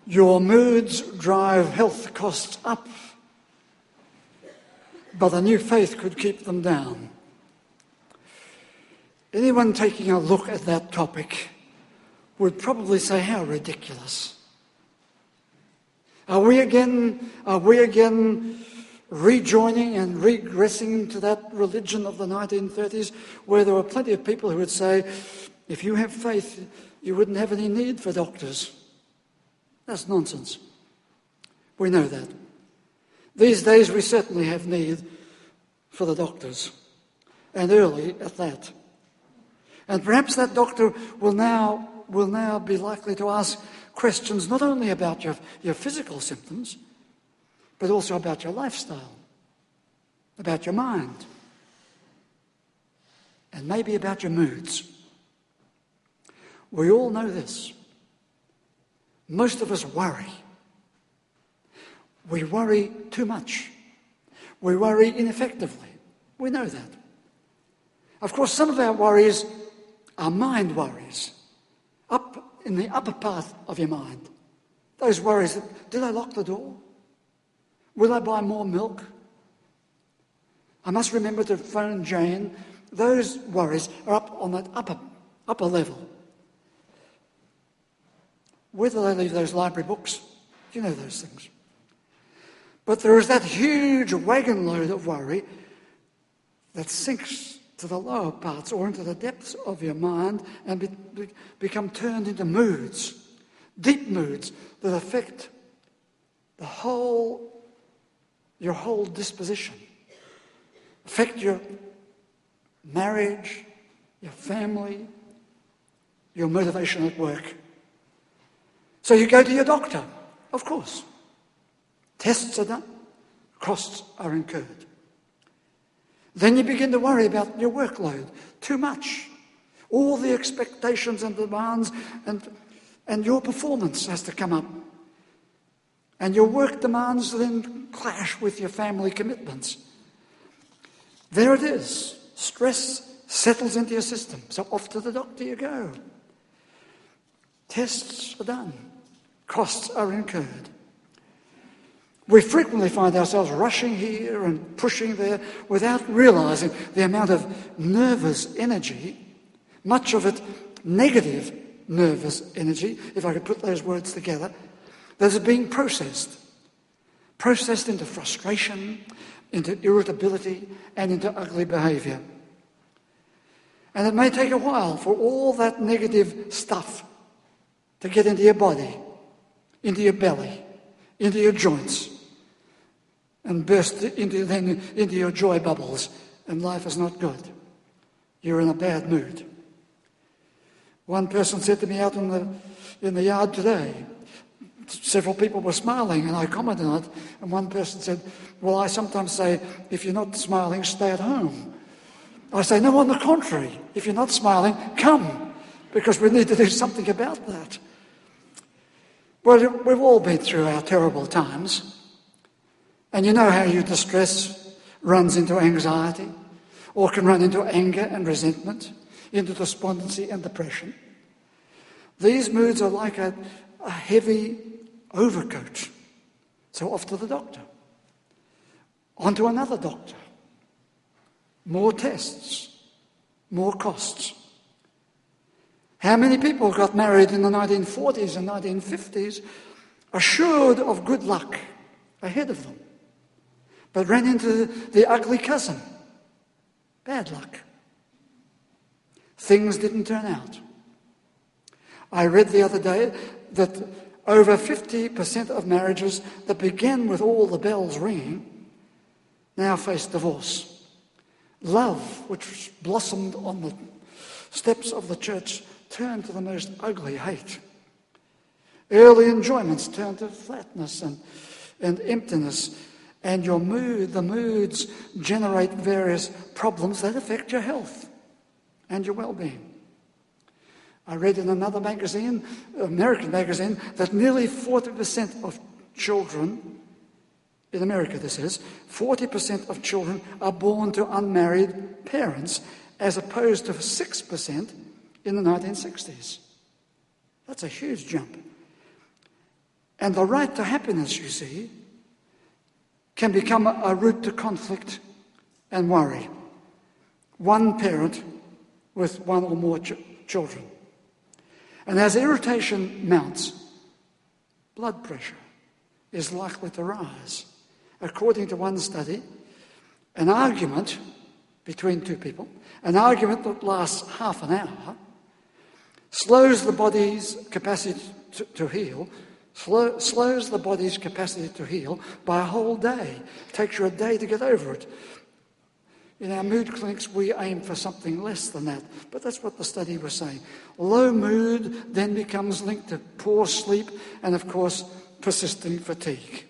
Your moods drive health costs up, but a new faith could keep them down. Anyone taking a look at that topic would probably say, how ridiculous. Are we again rejoining and regressing to that religion of the 1930s where there were plenty of people who would say, if you have faith, you wouldn't have any need for doctors? That's nonsense. We know that. These days we certainly have need for the doctors, and early at that. And perhaps that doctor will now be likely to ask questions not only about your physical symptoms, but also about your lifestyle, about your mind, and maybe about your moods. We all know this. Most of us worry. We worry too much. We worry ineffectively. We know that. Of course, some of our worries are mind worries, up in the upper part of your mind. Those worries that, did I lock the door? Will I buy more milk? I must remember to phone Jane. Those worries are up on that upper level. Where do they leave those library books? You know those things. But there is that huge wagon load of worry that sinks to the lower parts or into the depths of your mind and become turned into moods, deep moods that affect your whole disposition, affect your marriage, your family, your motivation at work. So you go to your doctor, of course. Tests are done, costs are incurred. Then you begin to worry about your workload, too much. All the expectations and demands and your performance has to come up. And your work demands then clash with your family commitments. There it is. Stress settles into your system. So off to the doctor you go. Tests are done. Costs are incurred. We frequently find ourselves rushing here and pushing there without realizing the amount of nervous energy, much of it negative nervous energy, if I could put those words together, that is being processed into frustration, into irritability, and into ugly behaviour. And it may take a while for all that negative stuff to get into your body, into your belly, into your joints, and burst into your joy bubbles, and life is not good. You're in a bad mood. One person said to me out in the yard today, several people were smiling, and I commented on it, and one person said, well, I sometimes say, if you're not smiling, stay at home. I say, no, on the contrary, if you're not smiling, come, because we need to do something about that. Well, we've all been through our terrible times. And you know how your distress runs into anxiety, or can run into anger and resentment, into despondency and depression. These moods are like a heavy overcoat. So off to the doctor. On to another doctor. More tests. More costs. How many people got married in the 1940s and 1950s assured of good luck ahead of them, but ran into the ugly cousin? Bad luck. Things didn't turn out. I read the other day that over 50% of marriages that began with all the bells ringing now face divorce. Love, which blossomed on the steps of the church, turned to the most ugly hate. Early enjoyments turned to flatness and emptiness. And the moods generate various problems that affect your health and your well-being. I read in another magazine, American magazine, that nearly 40% of children, in America this is, 40% of children are born to unmarried parents, as opposed to 6% in the 1960s. That's a huge jump. And the right to happiness, you see, can become a route to conflict and worry. One parent with one or more children. And as irritation mounts, blood pressure is likely to rise. According to one study, an argument between two people, an argument that lasts half an hour, slows the body's capacity to heal, slows the body's capacity to heal by a whole day. It takes you a day to get over it. In our mood clinics, we aim for something less than that, but that's what the study was saying. Low mood then becomes linked to poor sleep and, of course, persistent fatigue.